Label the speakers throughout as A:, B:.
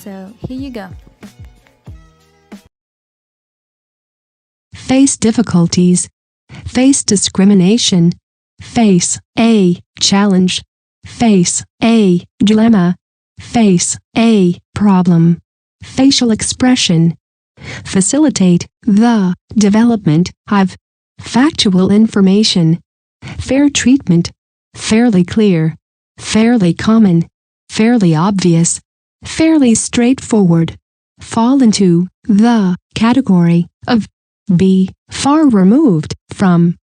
A: So here you go.
B: Face difficulties. Face discrimination. Face a challenge. Face a dilemma. Face a problem. Facial expression. Facilitate the development of factual information. Fair treatment. Fairly clear. Fairly common. Fairly obvious. Fairly straightforward. Fall into the category of be far removed from.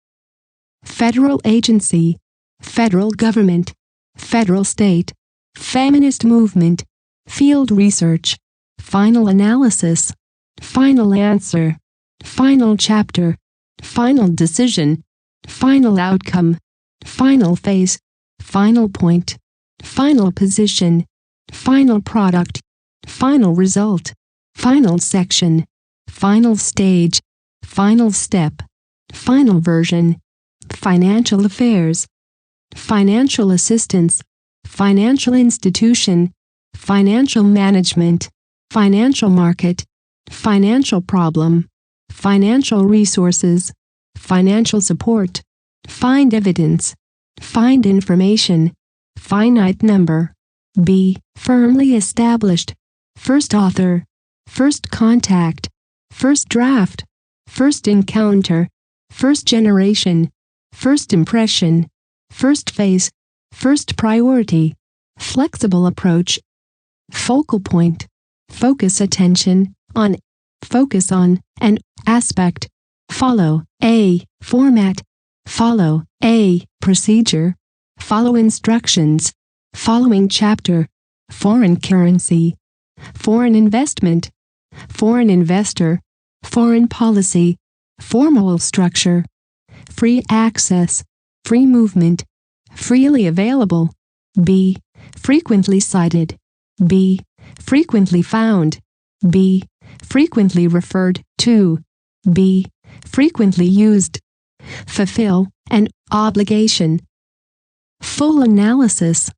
B: Federal agency. Federal government. Federal state. Feminist movement. Field research. Final analysis. Final answer. Final chapter. Final decision. Final outcome. Final phase. Final point. Final position. Final product. Final result. Final section. Final stage. Final step. Final version. Financial affairs. Financial assistance. Financial institution. Financial management. Financial market. Financial problem. Financial resources. Financial support. Find evidence. Find information. Finite number. Be firmly established. First author. First contact. First draft. First encounter. First generation. First impression. First phase. First priority. Flexible approach. Focal point. Focus attention on. Focus on an aspect. Follow a format. Follow a procedure. Follow instructions. Following chapter. Foreign currency. Foreign investment. Foreign investor. Foreign policy. Formal structure. Free access. Free movement. Freely available. Be frequently cited. Be frequently found. Be frequently referred to. Be frequently used. Fulfill an obligation. Full analysis.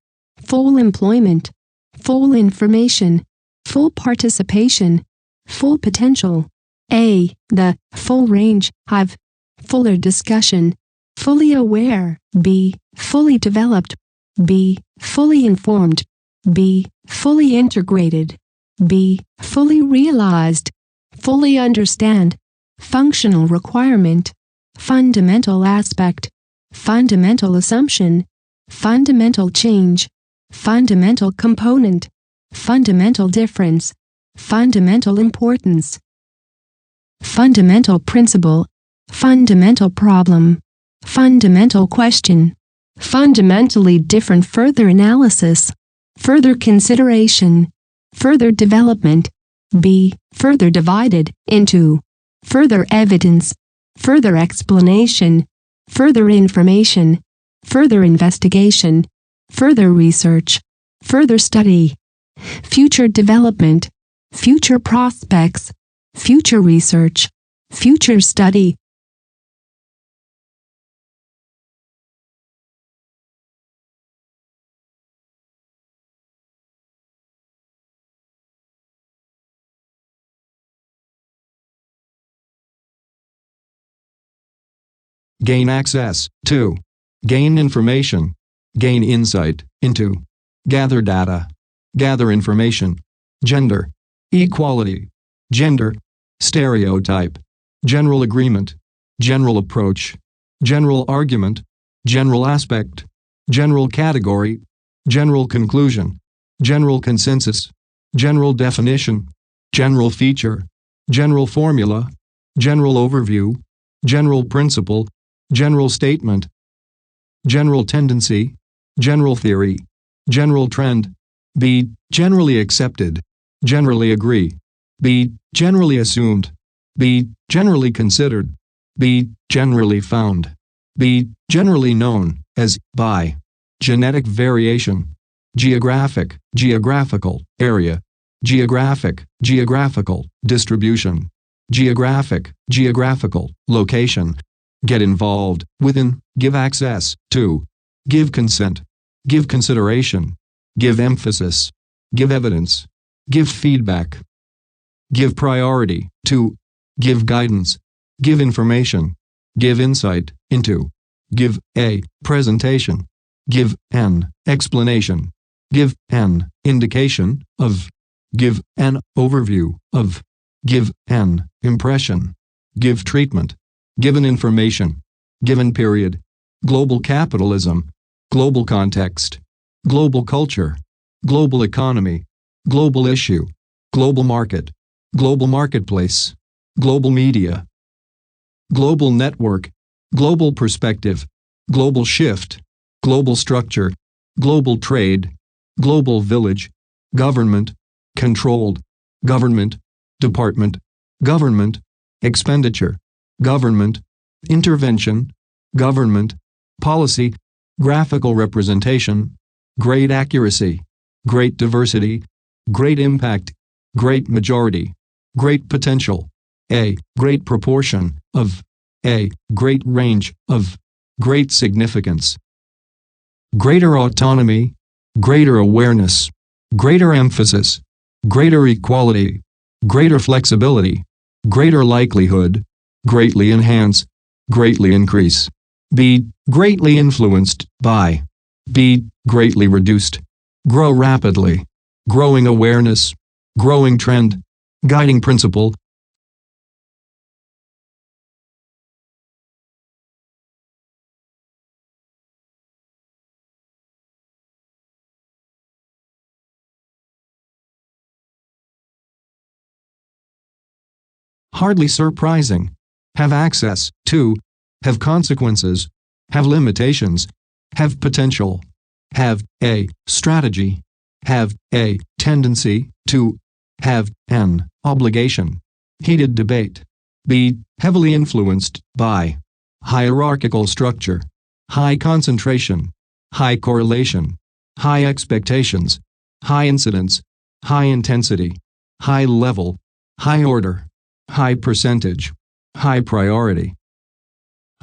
B: Full employment. Full information. Full participation. Full potential. The full range of. Fuller discussion. Fully aware. Be fully developed. Be fully informed. Be fully integrated. Be fully realized. Fully understand. Functional requirement. Fundamental aspect. Fundamental assumption. Fundamental change. Fundamental component. Fundamental difference. Fundamental importance. Fundamental principle. Fundamental problem. Fundamental question. Fundamentally different. Further analysis. Further consideration. Further development. Be further divided into. Further evidence. Further explanation. Further information. Further investigation. Further research. Further study. Future development. Future prospects. Future research. Future study.
C: Gain access to. Gain information. Gain insight into. Gather data. Gather information. Gender. Equality. Gender. Stereotype. General agreement. General approach. General argument. General aspect. General category. General conclusion. General consensus. General definition. General feature. General formula. General overview. General principle. General statement. General tendency. General theory. General trend. Be generally accepted. Generally agree. Be generally assumed. Be generally considered. Be generally found. Be generally known as by. Genetic variation. Geographic, geographical, area. Geographic, geographical, distribution. Geographic, geographical, location. Get involved, within, give access, to. Give consent. Give consideration. Give emphasis. Give evidence. give feedback, give priority. 2. Give guidance, give information, give insight into, give a presentation, give an explanation, give an indication of, give an overview of, give an impression, give treatment, given information, given period, global capitalism, global context, global culture, global economy, global issue, global market, global marketplace, global media, global network, global perspective, global shift, global structure, global trade, global village, government, controlled, government, department, government, expenditure, government, intervention, government, policy, graphical representation, great accuracy, great diversity, great impact, great majority, great potential, a great proportion of, a great range of, great significance, greater autonomy, greater awareness, greater emphasis, greater equality, greater flexibility, greater likelihood, greatly enhance, greatly increase, be greatly influenced by, be greatly reduced, grow rapidly, growing awareness, growing trend, guiding principle. Hardly surprising. Have access to, have consequences, have limitations, have potential, have a strategy, have a tendency to, have an obligation, heated debate, be heavily influenced by, hierarchical structure, high concentration, high correlation, high expectations, high incidence, high intensity, high level, high order, high percentage, high priority,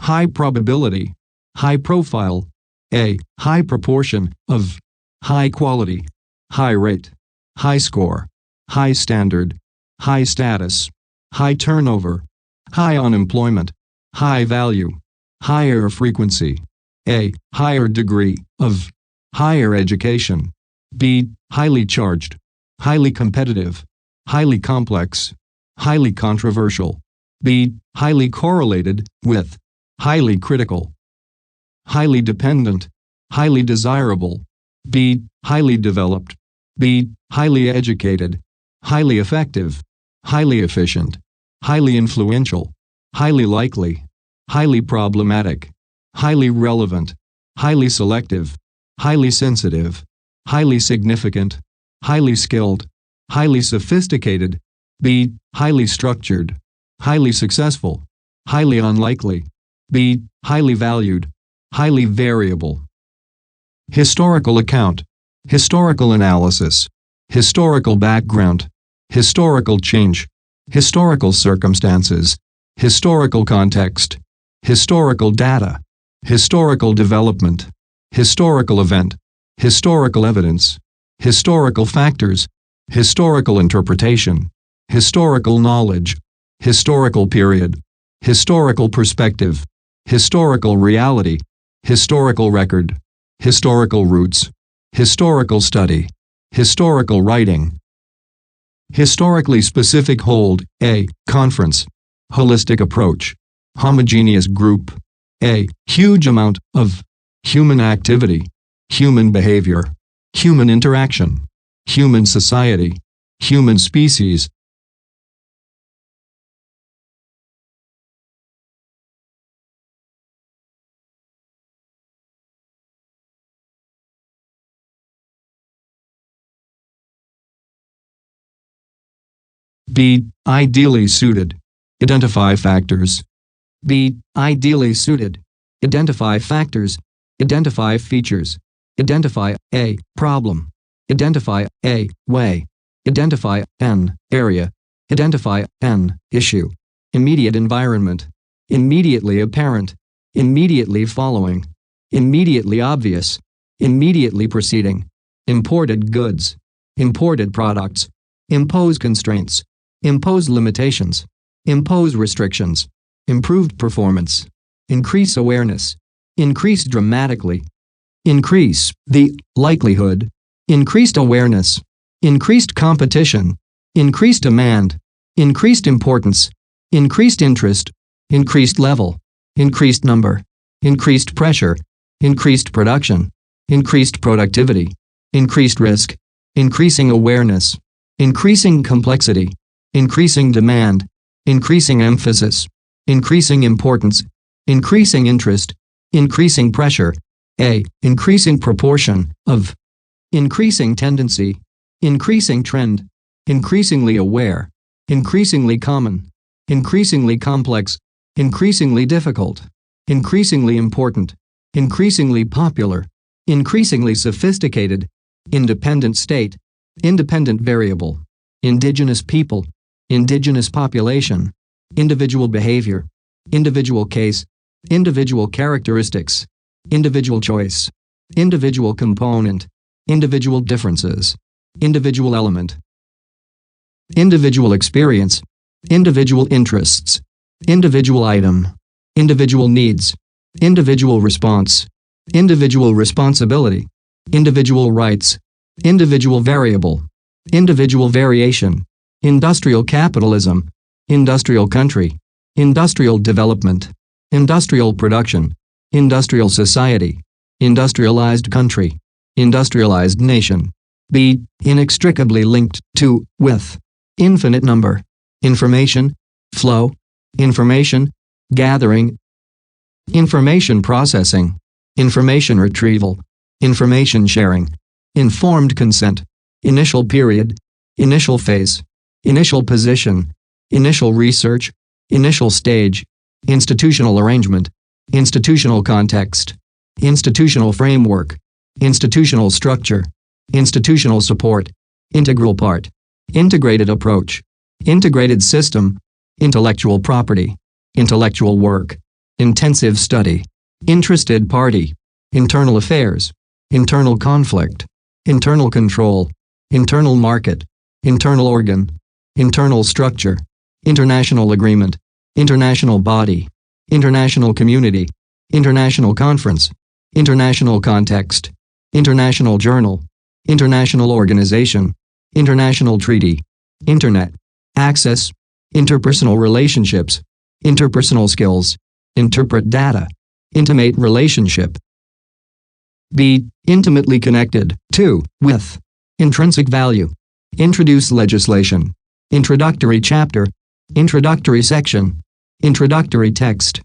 C: high probability, high profile, a high proportion of, high quality, high rate, high score, high standard, high status, high turnover, high unemployment, high value, higher frequency, a higher degree of, higher education, b highly charged, highly competitive, highly complex, highly controversial, b highly correlated with, highly critical, highly dependent, highly desirable, b highly developed, b highly educated, highly effective, highly efficient, highly influential, highly likely, highly problematic, highly relevant, highly selective, highly sensitive, highly significant, highly skilled, highly sophisticated, b highly structured, highly successful, highly unlikely, b highly valued, highly variable. Historical account, historical analysis, historical background, historical change, historical circumstances, historical context, historical data, historical development, historical event, historical evidence, historical factors, historical interpretation, historical knowledge, historical period, historical perspective, historical reality, historical record, historical roots, historical study, historical writing. Historically specific hold, a conference, holistic approach, homogeneous group, a huge amount of human activity, human behavior, human interaction, human society, human species. Be ideally suited. Identify factors. Be ideally suited. Identify factors. Identify features. Identify a problem. Identify a way. Identify an area. Identify an issue. Immediate environment. Immediately apparent. Immediately following. Immediately obvious. Immediately preceding. Imported goods. Imported products. impose constraints, impose limitations, impose restrictions, improved performance, increase awareness, increase dramatically, increase the likelihood, increased awareness, increased competition, increased demand, increased importance, increased interest, increased level, increased number, increased pressure, increased production, increased productivity, increased risk, increasing awareness, increasing complexity, increasing demand, increasing emphasis, increasing importance, increasing interest, increasing pressure, increasing proportion of, increasing tendency, increasing trend, increasingly aware, increasingly common, increasingly complex, increasingly difficult, increasingly important, increasingly popular, increasingly sophisticated, independent state, independent variable, indigenous people, indigenous population, individual behavior, individual case, individual characteristics, individual choice, individual component, individual differences, individual element, individual experience, individual interests, individual item, individual needs, individual response, individual responsibility, individual rights, individual variable, individual variation, industrial capitalism, industrial country, industrial development, industrial production, industrial society, industrialized country, industrialized nation. Be inextricably linked to, with, infinite number, information, flow, information, gathering, information processing, information retrieval, information sharing, informed consent, initial period, initial phase, initial position, initial research, initial stage, institutional arrangement, institutional context, institutional framework, institutional structure, institutional support, integral part, integrated approach, integrated system, intellectual property, intellectual work, intensive study, interested party, internal affairs, internal conflict, internal control, internal market, internal organ, internal structure, international agreement, international body, international community, international conference, international context, international journal, international organization, international treaty, internet, access, interpersonal relationships, interpersonal skills, interpret data, intimate relationship. Be intimately connected to, with, intrinsic value, introduce legislation, introductory chapter, introductory section, introductory text.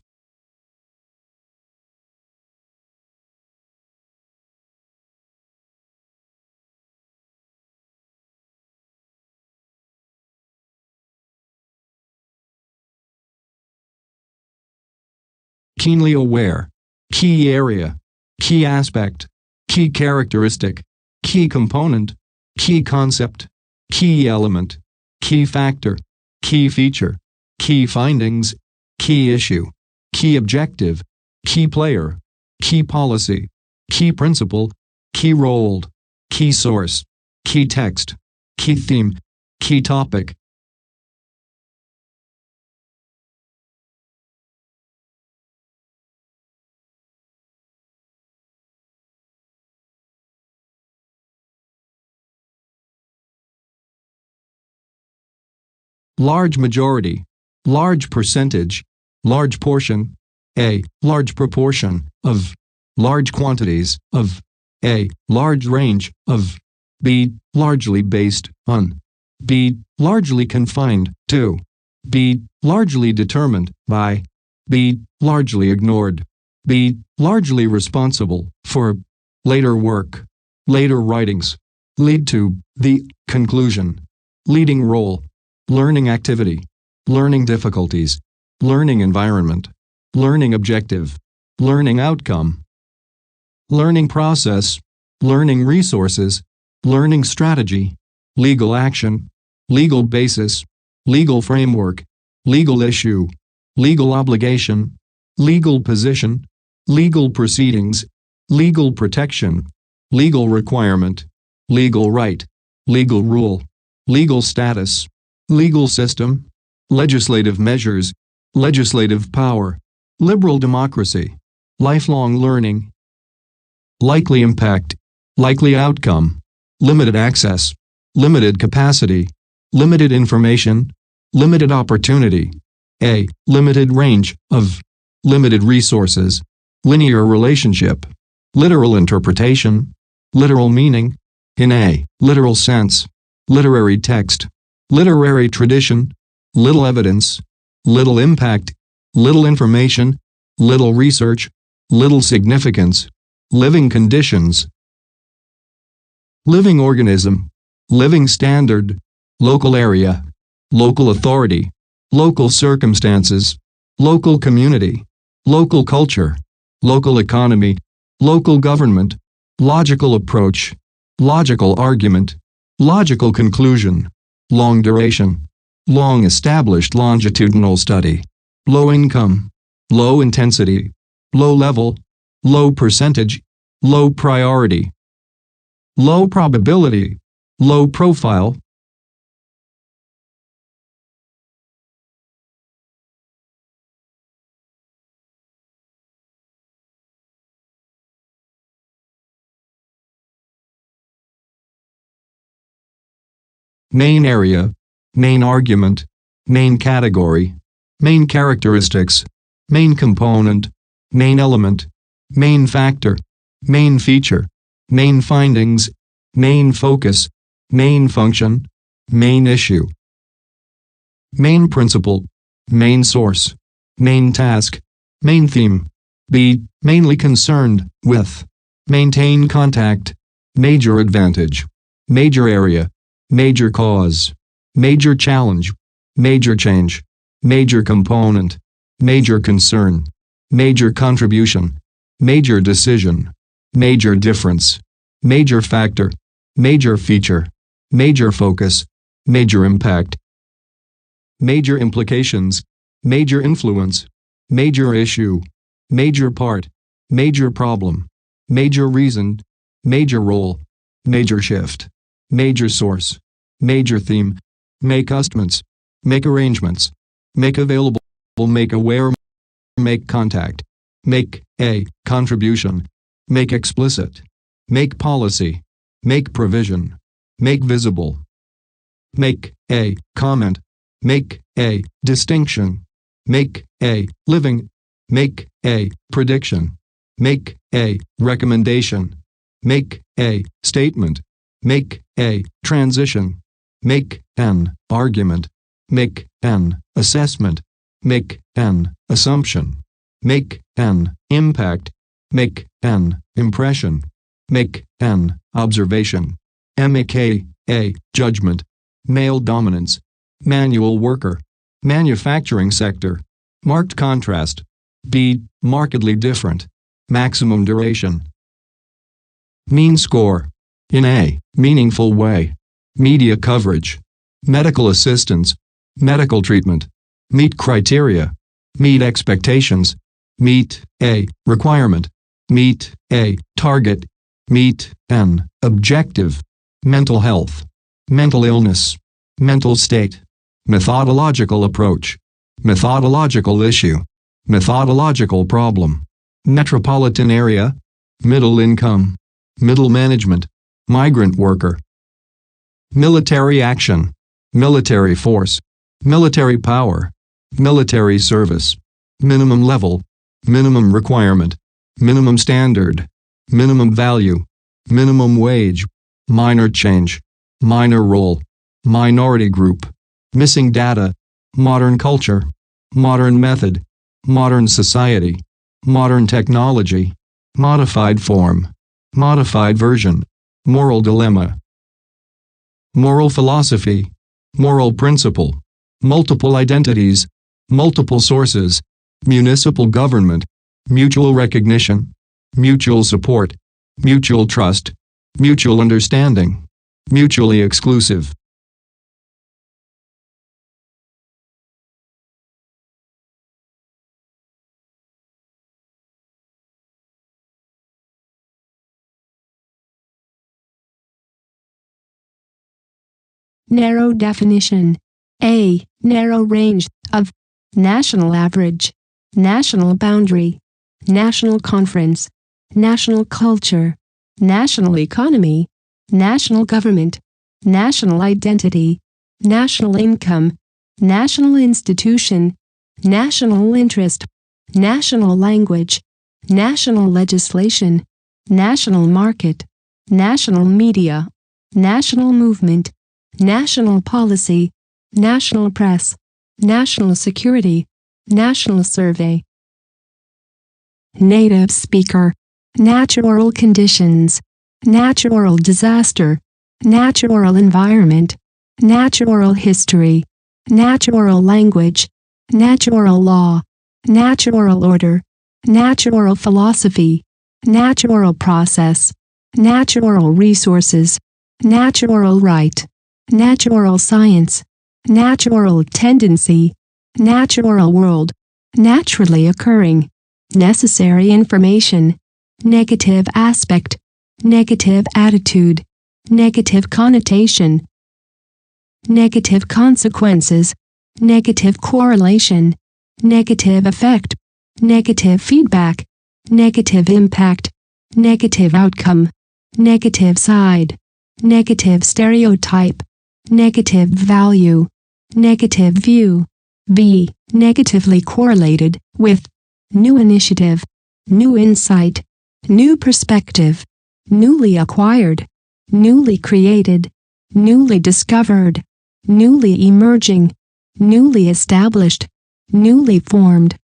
C: Keenly aware, key area, key aspect, key characteristic, key component, key concept, key element, key factor, key feature, key findings, key issue, key objective, key player, key policy, key principle, key role, key source, key text, key theme, key topic. Large majority, large percentage, large portion, a large proportion of, large quantities of, a large range of, b largely based on, b largely confined to, b largely determined by, b largely ignored, b largely responsible for, later work, later writings, lead to, the conclusion, leading role, learning activity, learning difficulties, learning environment, learning objective, learning outcome, learning process, learning resources, learning strategy, legal action, legal basis, legal framework, legal issue, legal obligation, legal position, legal proceedings, legal protection, legal requirement, legal right, legal rule, legal status, legal system, legislative measures, legislative power, liberal democracy, lifelong learning, likely impact, likely outcome, limited access, limited capacity, limited information, limited opportunity, a limited range of, limited resources, linear relationship, literal interpretation, literal meaning, in a literal sense, literary text, literary tradition, little evidence, little impact, little information, little research, little significance, living conditions, living organism, living standard, local area, local authority, local circumstances, local community, local culture, local economy, local government, logical approach, logical argument, logical conclusion, long duration, long established longitudinal study, low income, low intensity, low level, low percentage, low priority, low probability, low profile, main area, main argument, main category, main characteristics, main component, main element, main factor, main feature, main findings, main focus, main function, main issue, main principle, main source, main task, main theme, be mainly concerned with, maintain contact, major advantage, major area, major cause, major challenge, major change, major component, major concern, major contribution, major decision, major difference, major factor, major feature, major focus, major impact, major implications, major influence, major issue, major part, major problem, major reason, major role, major shift, major source, major theme, make estimates, make arrangements, make available, make aware, make contact, make a contribution, make explicit, make policy, make provision, make visible, make a comment, make a distinction, make a living, make a prediction, make a recommendation, make a statement, make a transition, make an argument, make an assessment, make an assumption, make an impact, make an impression, make an observation, make a judgment, male dominance, manual worker, manufacturing sector, marked contrast, be markedly different, maximum duration, mean score, in a meaningful way, media coverage, medical assistance, medical treatment, meet criteria, meet expectations, meet a requirement, meet a target, meet an objective, mental health, mental illness, mental state, methodological approach, methodological issue, methodological problem, metropolitan area, middle income, middle management, migrant worker, military action, military force, military power, military service, minimum level, minimum requirement, minimum standard, minimum value, minimum wage, minor change, minor role, minority group, missing data, modern culture, modern method, modern society, modern technology, modified form, modified version, moral dilemma, moral philosophy, moral principle, multiple identities, multiple sources, municipal government, mutual recognition, mutual support, mutual trust, mutual understanding, mutually exclusive.
B: narrow definition. A narrow range of national average, national boundary, national conference, national culture, national economy, national government, national identity, national income, national institution, national interest, national language, national legislation, national market, national media, national movement, national policy, national press, national security, national survey. Native speaker, natural conditions, natural disaster, natural environment, natural history, natural language, natural law, natural order, natural philosophy, natural process, natural resources, natural right, natural science, natural tendency, natural world, naturally occurring, necessary information, negative aspect, negative attitude, negative connotation, negative consequences, negative correlation, negative effect, negative feedback, negative impact, negative outcome, negative side, negative stereotype, negative value, negative view. B. Negatively correlated with new initiative, new insight, new perspective, newly acquired, newly created, newly discovered, newly emerging, newly established, newly formed.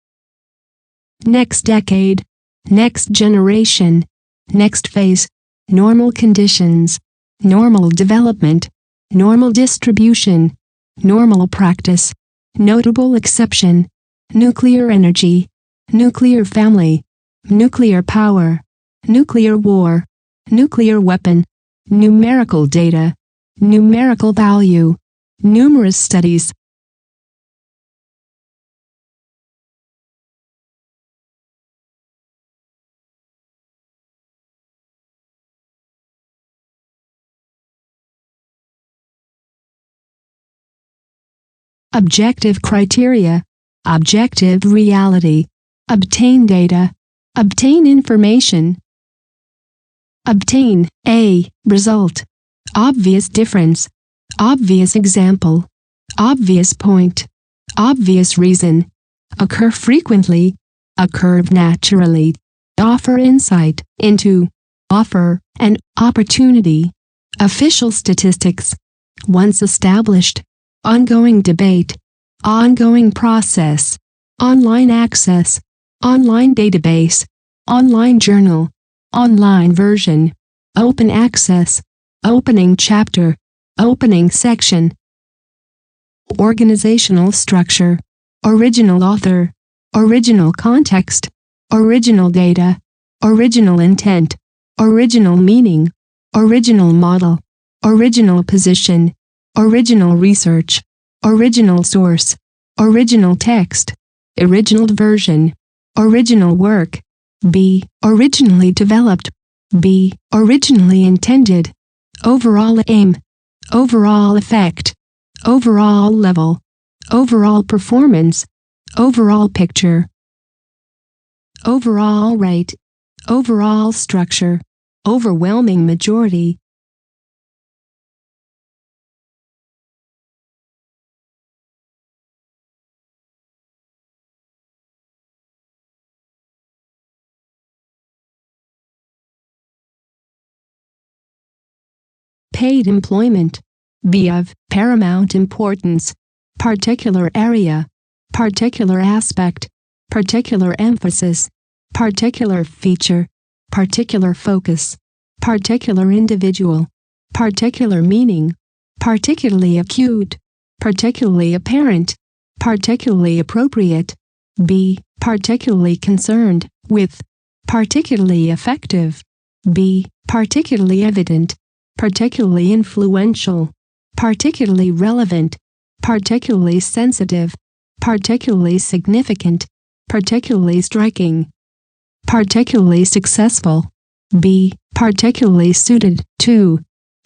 B: Next decade, next generation, next phase, normal conditions, normal development, normal distribution, normal practice, notable exception, nuclear energy, nuclear family, nuclear power, nuclear war, nuclear weapon, numerical data, numerical value, numerous studies. Objective criteria, objective reality, obtain data, obtain information. Obtain, A, result, obvious difference, obvious example, obvious point, obvious reason, occur frequently, occur naturally, offer insight into, offer an opportunity, official statistics, once established, ongoing debate, ongoing process, online access, online database, online journal, online version, open access, opening chapter, opening section. Organizational structure, original author, original context, original data, original intent, original meaning, original model, original position, original research, original source, original text, original version, original work. B. Originally developed. B. Originally intended. Overall aim, overall effect, overall level, overall performance, overall picture, overall rate, overall structure, overwhelming majority. Paid employment. B. Of paramount importance, particular area, particular aspect, particular emphasis, particular feature, particular focus, particular individual, particular meaning, particularly acute, particularly apparent, particularly appropriate. B. Particularly concerned with, particularly effective. B. Particularly evident, particularly influential, particularly relevant, particularly sensitive, particularly significant, particularly striking, particularly successful. B. Particularly suited to,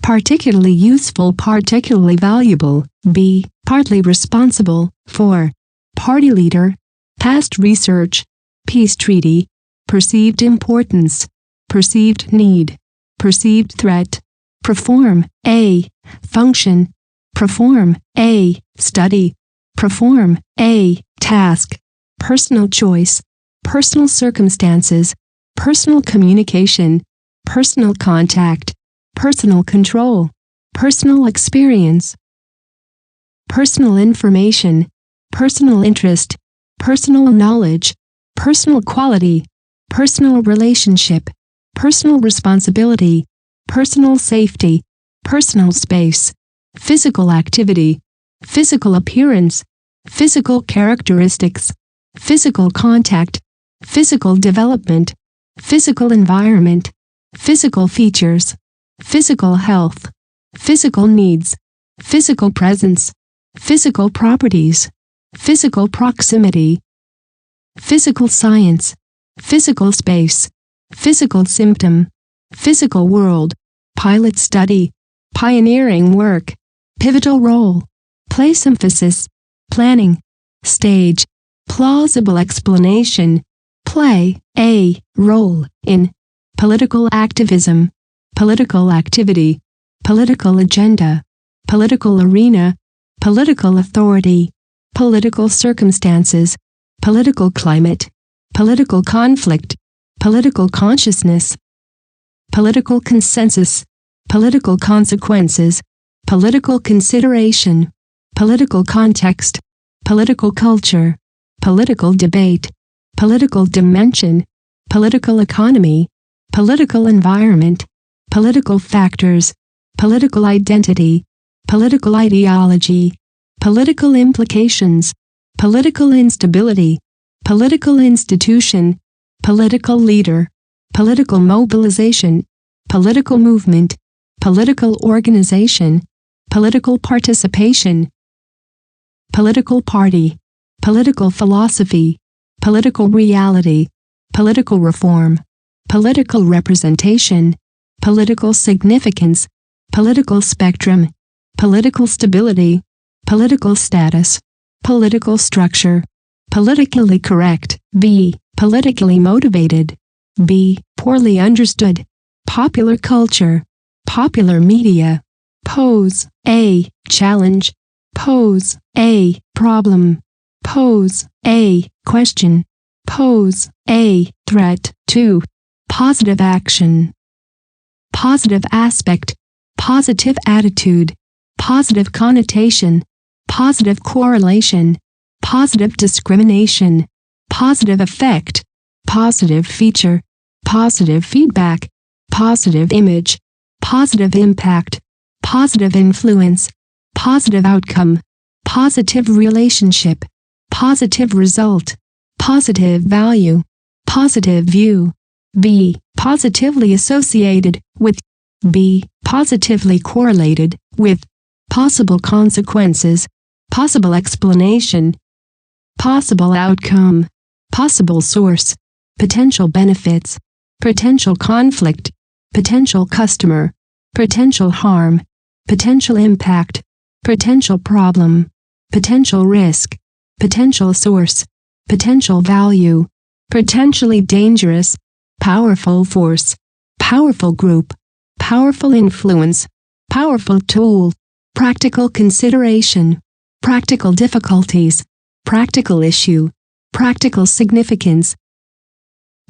B: particularly useful, particularly valuable. B. Partly responsible. 4. Party leader, past research, peace treaty, perceived importance, perceived need, perceived threat. Perform. A. Function. Perform. A. Study. Perform. A. Task. Personal choice, personal circumstances, personal communication, personal contact, personal control, personal experience, personal information, personal interest, personal knowledge, personal quality, personal relationship, personal responsibility, personal safety, personal space, physical activity, physical appearance, physical characteristics, physical contact, physical development, physical environment, physical features, physical health, physical needs, physical presence, physical properties, physical proximity, physical science, physical space, physical symptom, physical world, pilot study, pioneering work, pivotal role, place emphasis, planning, stage, plausible explanation, play a role in political activism, political activity, political agenda, political arena, political authority, political circumstances, political climate, political conflict, political consciousness, political consensus, political consequences, political consideration, political context, political culture, political debate, political dimension, political economy, political environment, political factors, political identity, political ideology, political implications, political instability, political institution, political leader, political mobilization, political movement, political organization, political participation, political party, political philosophy, political reality, political reform, political representation, political significance, political spectrum, political stability, political status, political structure, politically correct. B. Politically motivated. B. Poorly understood. Popular culture, popular media. Pose a challenge, pose a problem, pose a question, pose a threat. 2. Positive action, positive aspect, positive attitude, positive connotation, positive correlation, positive discrimination, positive effect, positive feature, positive feedback, positive image, positive impact, positive influence, positive outcome, positive relationship, positive result, positive value, positive view. B. Positively associated with. B. Positively correlated with. Possible consequences, possible explanation, possible outcome, possible source, potential benefits, potential conflict, potential customer, potential harm, potential impact, potential problem, potential risk, potential source, potential value, potentially dangerous, powerful force, powerful group, powerful influence, powerful tool, practical consideration, practical difficulties, practical issue, practical significance.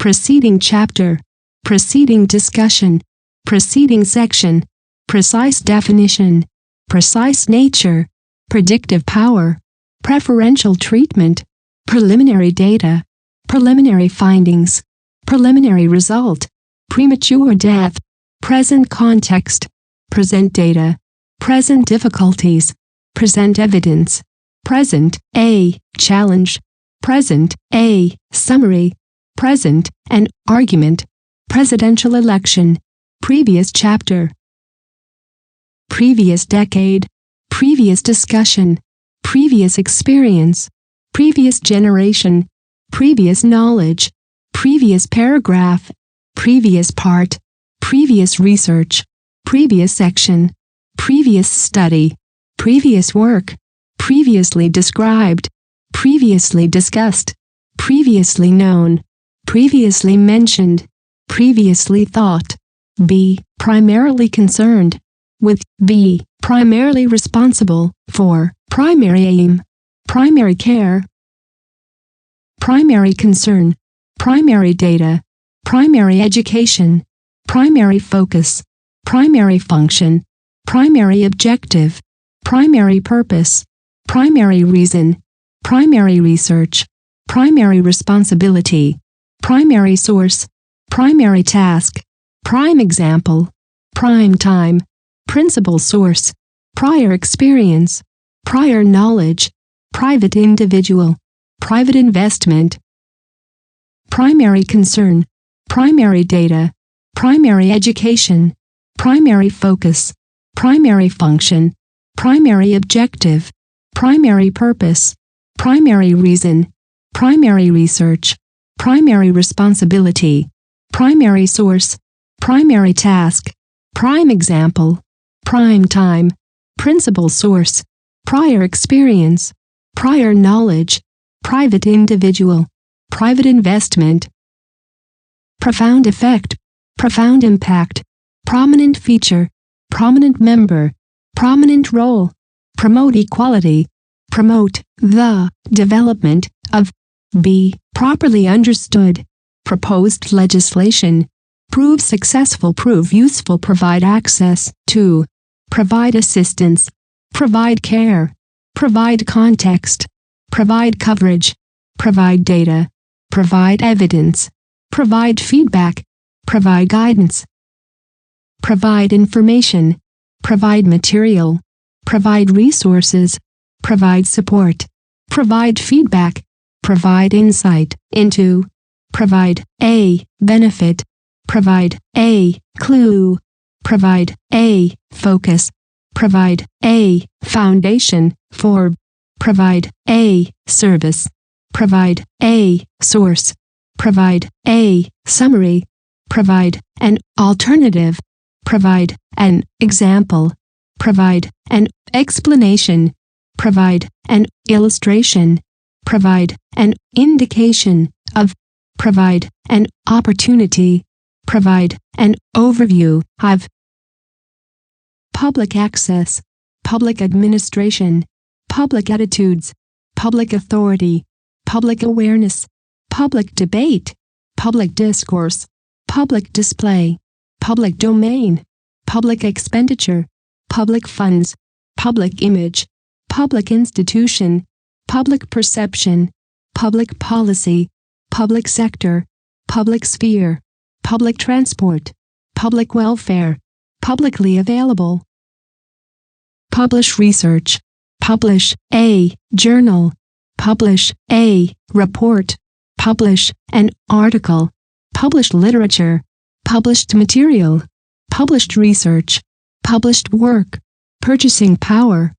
B: Preceding chapter, preceding discussion, preceding section, precise definition, precise nature, predictive power, preferential treatment, preliminary data, preliminary findings, preliminary result, premature death, present context, present data, present difficulties, present evidence, present a challenge, present a summary, present an argument, presidential election, previous chapter, previous decade, previous discussion, previous experience, previous generation, previous knowledge, previous paragraph, previous part, previous research, previous section, previous study, previous work, previously described, previously discussed, previously known, previously mentioned, previously thought. B. Primarily concerned with. B. Primarily responsible for. Primary aim, primary care, primary concern, primary data, primary education, primary focus, primary function, primary objective, primary purpose, primary reason, primary research, primary responsibility, primary source, primary task, prime example, prime time, principal source, prior experience, prior knowledge, private individual, private investment, primary concern, primary data, primary education, primary focus, primary function, primary objective, primary purpose, primary reason, primary research, primary responsibility, primary source, primary task, prime example, prime time, principal source, prior experience, prior knowledge, private individual, private investment, profound effect, profound impact, prominent feature, prominent member, prominent role, promote equality, promote the development of. B. Properly understood, proposed legislation, prove successful, prove useful, provide access to, provide assistance, provide care, provide context, provide coverage, provide data, provide evidence, provide feedback, provide guidance, provide information, provide material, provide resources, provide support, provide feedback, provide insight into, provide a benefit, provide a clue, provide a focus, provide a foundation for, provide a service, provide a source, provide a summary, provide an alternative, provide an example, provide an explanation, provide an illustration, provide an indication of, provide an opportunity, provide an overview of. Public access, public administration, public attitudes, public authority, public awareness, public debate, public discourse, public display, public domain, public expenditure, public funds, public image, public institution, public perception, public policy, public sector, public sphere, public transport, public welfare, publicly available. Publish research, publish a journal, publish a report, publish an article, published literature, published material, published research, published work, purchasing power.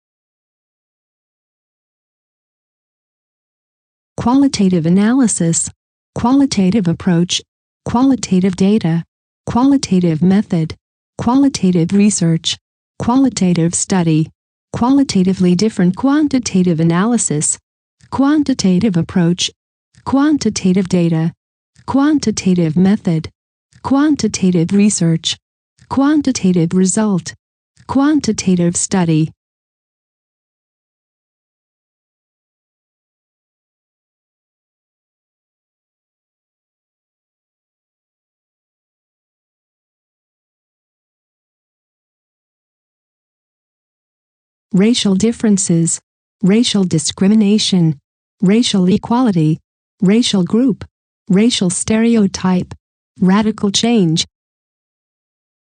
B: Qualitative analysis, qualitative approach, qualitative data, qualitative method, qualitative research, qualitative study, qualitatively different, quantitative analysis, quantitative approach, quantitative data, quantitative method, quantitative research, quantitative result, quantitative study. Racial differences, racial discrimination, racial equality, racial group, racial stereotype, radical change,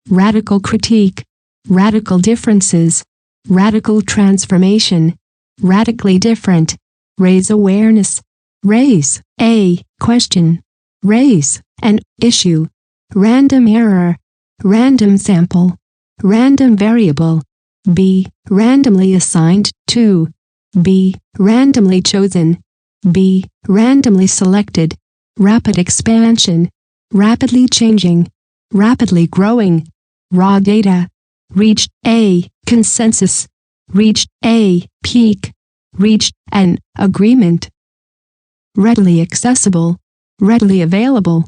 B: radical critique, radical differences, radical transformation, radically different, raise awareness, raise a question, raise an issue, random error, random sample, random variable, B. Randomly assigned to, B. Randomly chosen, B. Randomly selected, rapid expansion, rapidly changing, rapidly growing, raw data, reached a consensus, reached a peak, reached an agreement. Readily accessible, readily available.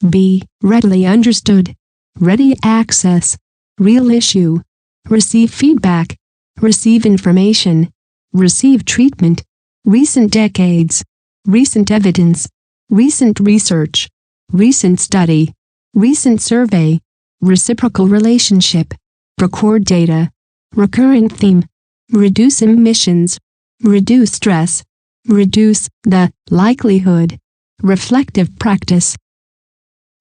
B: B. Readily understood, ready access, real issue, receive feedback, receive information, receive treatment, recent decades, recent evidence, recent research, recent study, recent survey, reciprocal relationship, record data, recurrent theme, reduce emissions, reduce stress, reduce the likelihood, reflective practice,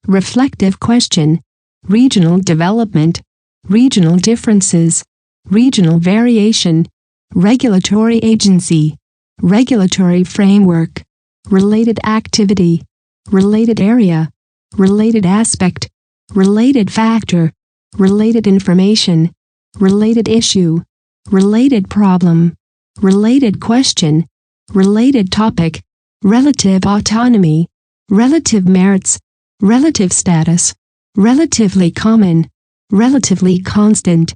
B: reflective question, regional development, regional differences, regional variation, regulatory agency, regulatory framework, related activity, related area, related aspect, related factor, related information, related issue, related problem, related question, related topic, relative autonomy, relative merits, relative status, relatively common, relatively constant,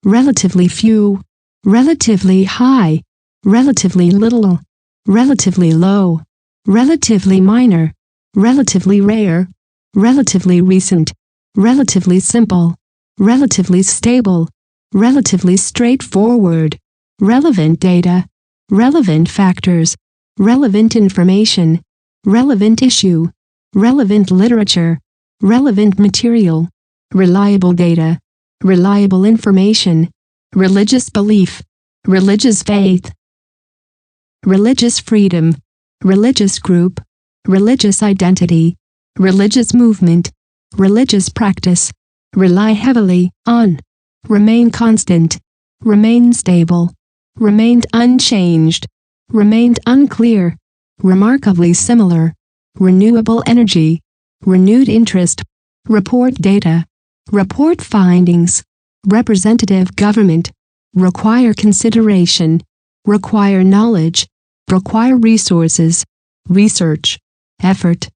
B: relatively few, relatively high, relatively little, relatively low, relatively minor, relatively rare, relatively recent, relatively simple, relatively stable, relatively straightforward, relevant data, relevant factors, relevant information, relevant issue, relevant literature, relevant material, reliable data, reliable information, religious belief, religious faith, religious freedom, religious group, religious identity, religious movement, religious practice, rely heavily on, remain constant, remain stable, remained unchanged, remained unclear, remarkably similar, renewable energy, renewed interest, report data, report findings, representative government, require consideration, require knowledge, require resources, research, effort,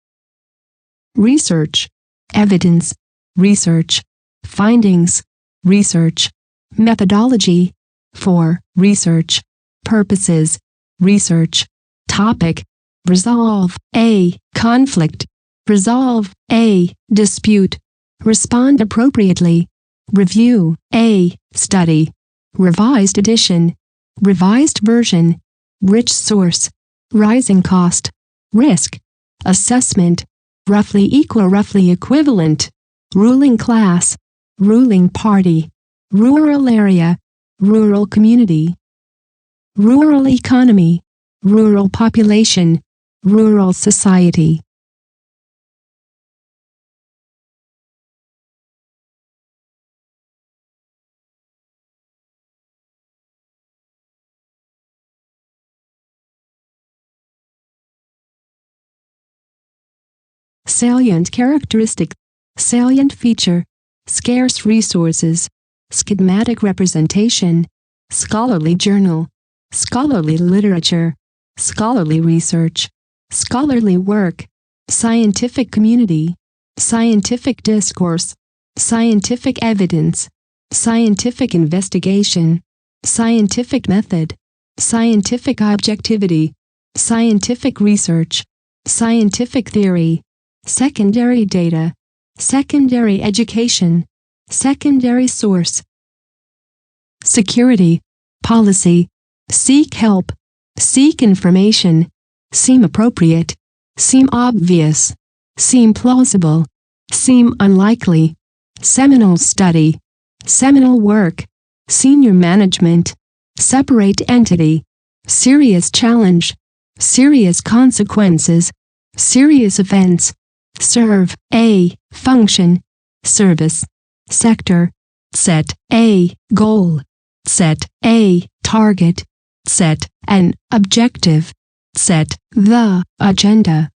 B: research, evidence, research, findings, research, methodology, for research purposes, research, topic, resolve a conflict, resolve a dispute, respond appropriately, review a study, revised edition, revised version, rich source, rising cost, risk, assessment, roughly equal, roughly equivalent, ruling class, ruling party, rural area, rural community, rural economy, rural population, rural society. Salient characteristic, salient feature, scarce resources, schematic representation, scholarly journal, scholarly literature, scholarly research, scholarly work, scientific community, scientific discourse, scientific evidence, scientific investigation, scientific method, scientific objectivity, scientific research, scientific theory, secondary data, secondary education, secondary source, security, policy, seek help, seek information, seem appropriate, seem obvious, seem plausible, seem unlikely, seminal study, seminal work, senior management, separate entity, serious challenge, serious consequences, serious offense, serve a function, service, sector, set a goal, set a target, set an objective, set the agenda,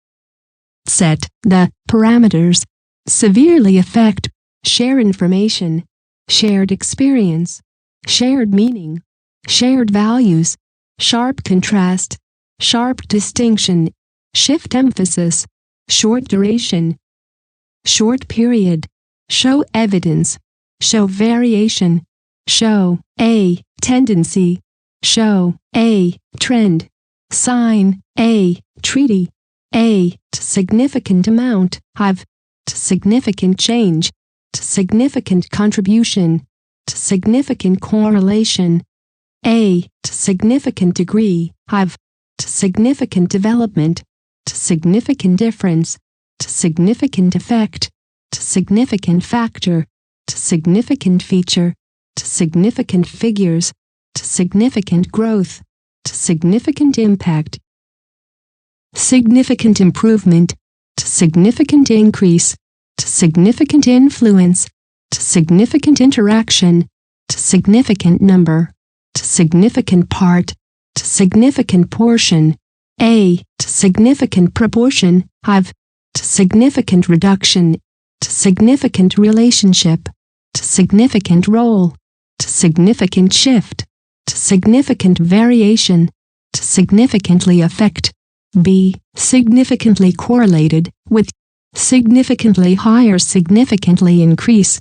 B: set the parameters, severely affect, share information, shared experience, shared meaning, shared values, sharp contrast, sharp distinction, shift emphasis, short duration, short period, show evidence, show variation, show a tendency, show a trend, sign a treaty, a significant amount, have significant change, significant contribution, significant correlation, a significant degree, have significant development, significant difference, significant effect, significant factor, significant feature, significant figures, significant growth, significant impact, significant improvement, significant increase, significant influence, significant interaction, significant number, significant part, significant portion, a significant proportion, have significant reduction, significant relationship, significant role, significant shift, significant variation, significantly affect, b significantly correlated with, significantly higher, significantly increase,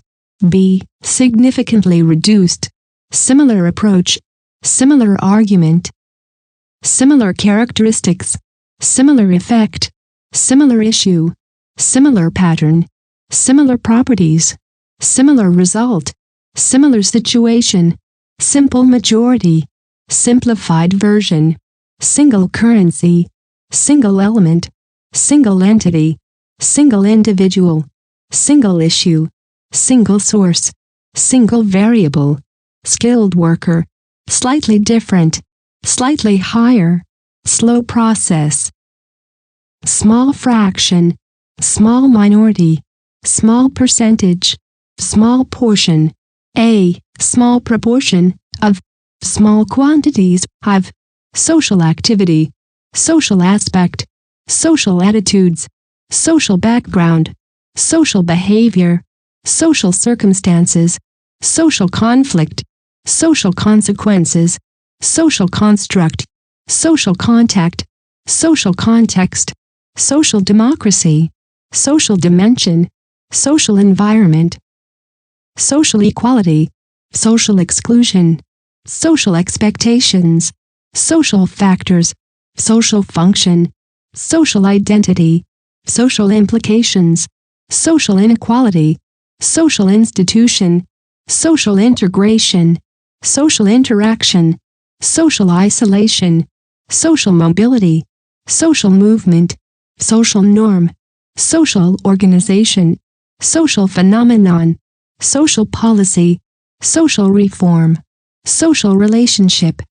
B: b significantly reduced, similar approach, similar argument, similar characteristics, similar effect, similar issue, similar pattern, similar properties, similar result, similar situation, simple majority, simplified version, single currency, single element, single entity, single individual, single issue, single source, single variable, skilled worker, slightly different, slightly higher, slow process, small fraction, small minority, small percentage, small portion, a small proportion of, small quantities, have, social activity, social aspect, social attitudes, social background, social behavior, social circumstances, social conflict, social consequences, social construct, social contact, social context, social democracy, social dimension, social environment, social equality, social exclusion, social expectations, social factors, social function, social identity, social implications, social inequality, social institution, social integration, social interaction, social isolation, social mobility, social movement, social norm, social organization, social phenomenon, social policy, social reform, social relationship,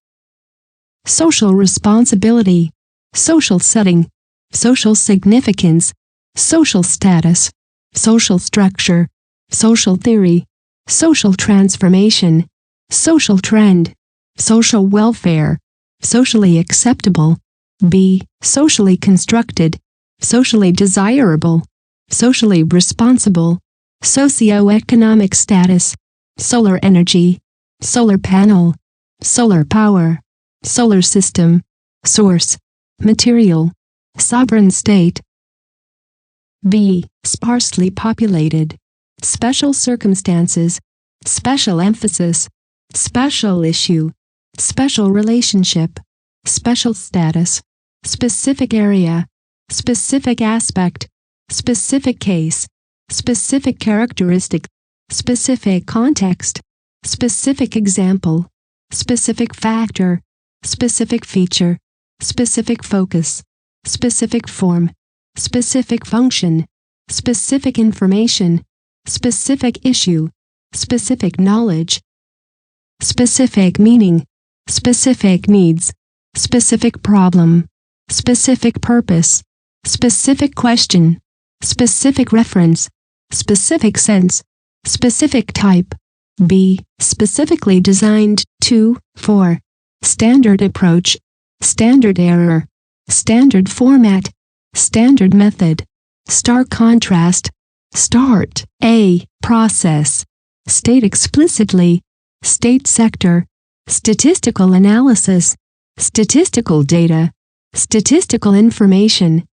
B: social responsibility, social setting, social significance, social status, social structure, social theory, social transformation, social trend, social welfare, socially acceptable, b socially constructed, socially desirable, socially responsible, socioeconomic status, solar energy, solar panel, solar power, solar system, source, material, sovereign state, b sparsely populated, special circumstances, special emphasis, special issue, special relationship, special status, specific area, specific aspect, specific case, specific characteristic, specific context, specific example, specific factor, specific feature, specific focus, specific form, specific function, specific information, specific issue, specific knowledge, specific meaning, specific needs, specific problem, specific purpose, specific question, specific reference, specific sense, specific type, b specifically designed to, for, standard approach, standard error, standard format, standard method, stark contrast, start, a process, state explicitly, state sector, statistical analysis, statistical data, statistical information,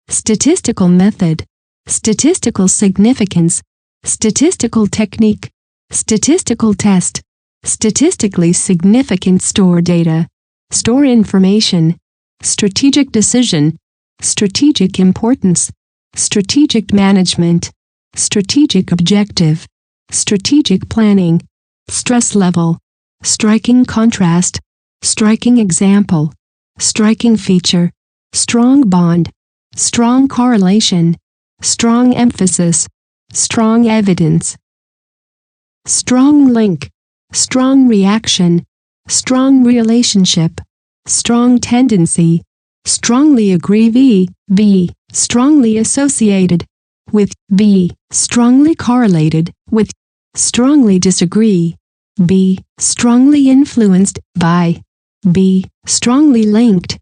B: statistical method, statistical significance, statistical technique, statistical test, statistically significant store data, store information, strategic decision, strategic importance, strategic management, strategic objective, strategic planning, stress level, striking contrast, striking example, striking feature, strong bond, strong correlation, strong emphasis, strong evidence, strong link, strong reaction, strong relationship, strong tendency, strongly agree v, strongly associated with b, strongly correlated with, strongly disagree, b, strongly influenced by, b, strongly linked,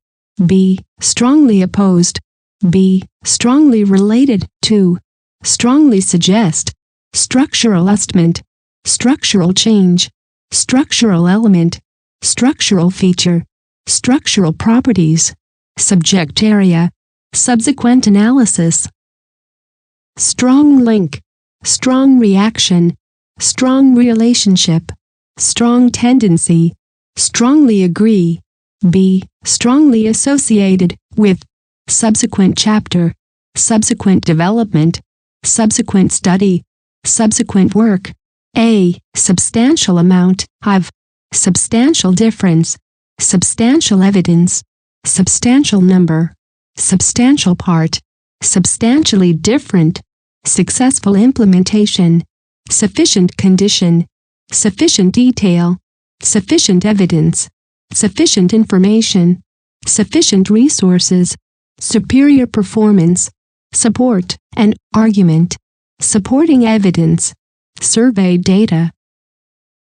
B: b, strongly opposed, b, strongly related to, strongly suggest, structural estimate, structural change, structural element, structural feature, structural properties, subject area, subsequent analysis, strong link, strong reaction, strong relationship, strong tendency, strongly agree, b, strongly associated with, subsequent chapter, subsequent development, subsequent study, subsequent work, a, substantial amount of, substantial difference, substantial evidence, substantial number, substantial part, substantially different, successful implementation, sufficient condition, sufficient detail, sufficient evidence, sufficient information, sufficient resources, superior performance, support, and argument, supporting evidence, survey data,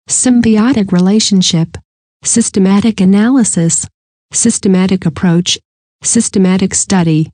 B: symbiotic relationship, systematic analysis, systematic approach, systematic study.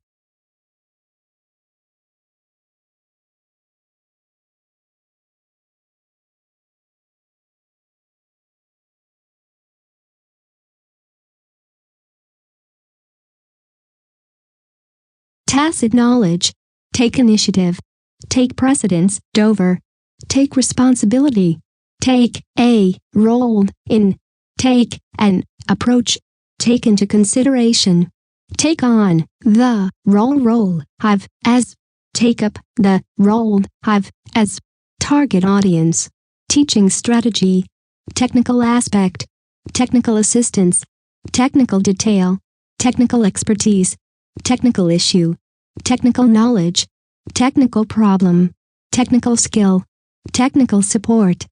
B: Tacit knowledge, take initiative, take precedence, Dover, take responsibility, take a role in, take an approach, take into consideration, take on the role have as, take up the role have as, target audience, teaching strategy, technical aspect, technical assistance, technical detail, technical expertise, technical issue, technical knowledge, technical problem, technical skill, technical support,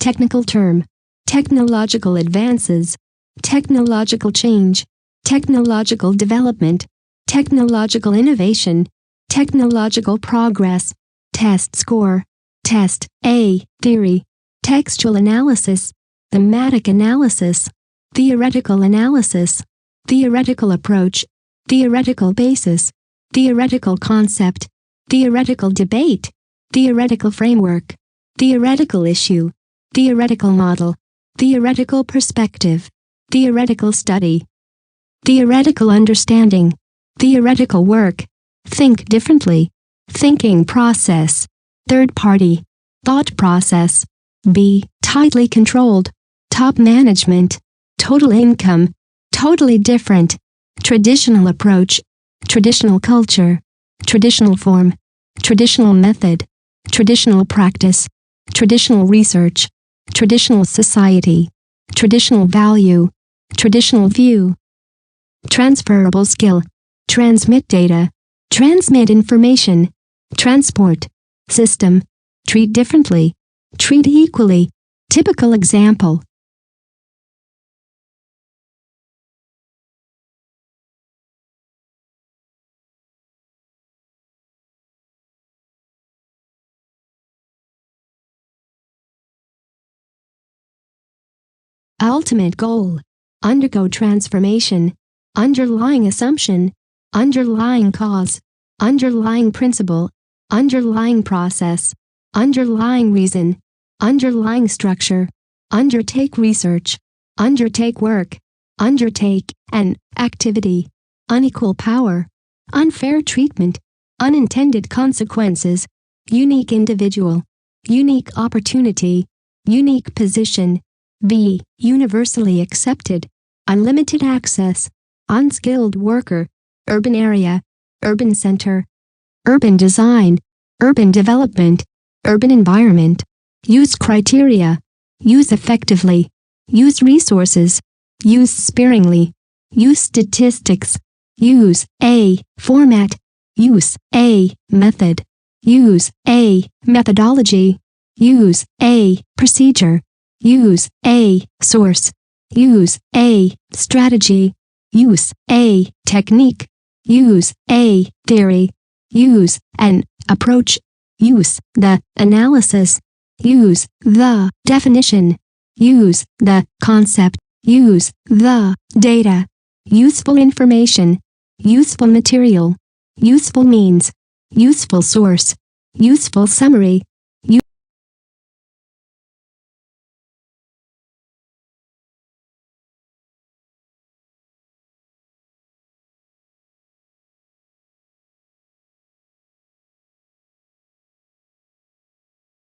B: technical term, technological advances, technological change, technological development, technological innovation, technological progress, test score, test, a, theory, textual analysis, thematic analysis, theoretical analysis, theoretical approach, theoretical basis, theoretical concept, theoretical debate, theoretical framework, theoretical issue, theoretical model, theoretical perspective, theoretical study, theoretical understanding, theoretical work, think differently, thinking process, third party, thought process, b, tightly controlled, top management, total income, totally different, traditional approach, traditional culture, traditional form, traditional method, traditional practice, traditional research, traditional society, traditional value, traditional view, transferable skill, transmit data, transmit information, transport, system, treat differently, treat equally, typical example. Ultimate goal, undergo transformation, underlying assumption, underlying cause, underlying principle, underlying process, underlying reason, underlying structure, undertake research, undertake work, undertake an activity, unequal power, unfair treatment, unintended consequences, unique individual, unique opportunity, unique position. B. Universally accepted, unlimited access, unskilled worker, urban area, urban center, urban design, urban development, urban environment. Use criteria, use effectively, use resources, use sparingly, use statistics, use a format, use a method, use a methodology, use a procedure, use a source, use a strategy, use a technique, use a theory, use an approach, use the analysis, use the definition, use the concept, use the data, useful information, useful material, useful means, useful source, useful summary.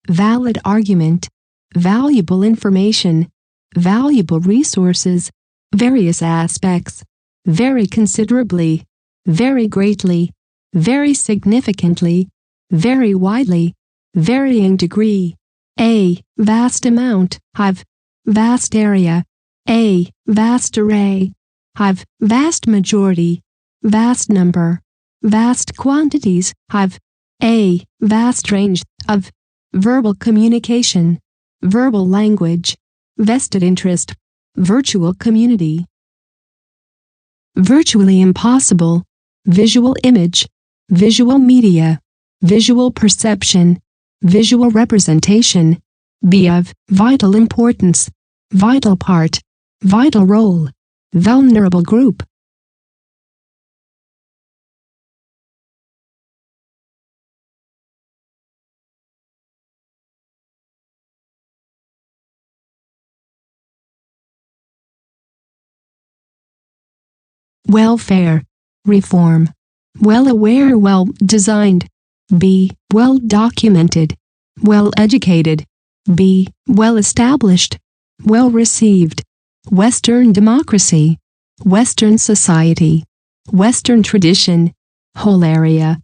B: Valid argument, valuable information, valuable resources, various aspects, very considerably, very greatly, very significantly, very widely, varying degree. A. Vast amount, have, vast area. A. Vast array, have, vast majority, vast number, vast quantities, have. A. Vast range, of, verbal communication, verbal language, vested interest, virtual community. Virtually impossible, visual image, visual media, visual perception, visual representation. B. Of vital importance, vital part, vital role, vulnerable group. Welfare, reform, well aware, well designed. B. Well documented, well educated. B. Well established, well received. Western democracy, Western society, Western tradition. Whole area,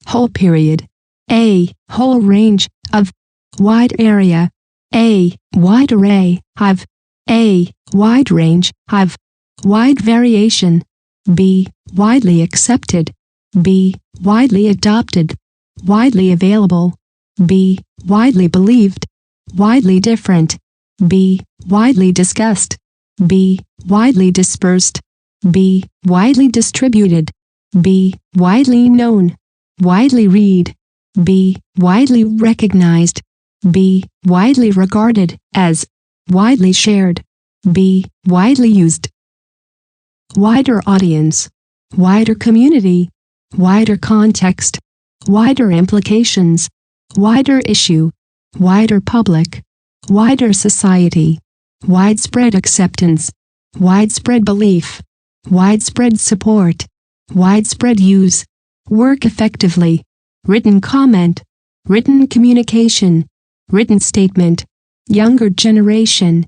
B: whole period. A. Whole range, of, wide area. A. Wide array, have. A. Wide range, have. Wide variation. B. Widely accepted. B. Widely adopted, widely available. B. Widely believed, widely different. B. Widely discussed. B. Widely dispersed. B. Widely distributed. B. Widely known, widely read. B. Widely recognized. B. Widely regarded as, widely shared. B. Widely used. Wider audience, wider community, wider context, wider implications, wider issue, wider public, wider society, widespread acceptance, widespread belief, widespread support, widespread use, work effectively, written comment, written communication, written statement, younger generation,